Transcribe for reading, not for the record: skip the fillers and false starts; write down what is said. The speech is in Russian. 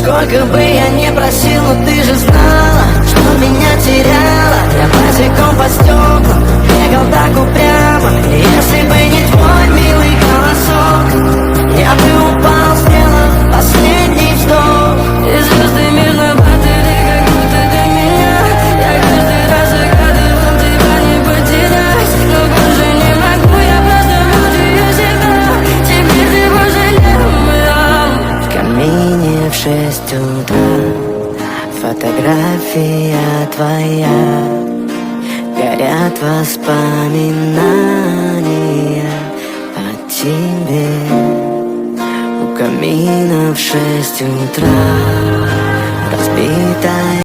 Сколько бы я не просил, но ты же знала, что меня теряла. Я босиком по стеклам бегал так упрямо. Если бы не твой милый голосок, я бы упал, сделав последний вздох. И звезды между батареи, как будто для меня. Я каждый раз загадывал тебя не потерять, но больше не могу, я просто мучаю себя. Теперь ты больше не моя. В камине в 6 утра фотография твоя, горят воспоминания о тебе. У камина в 6 утра разбитая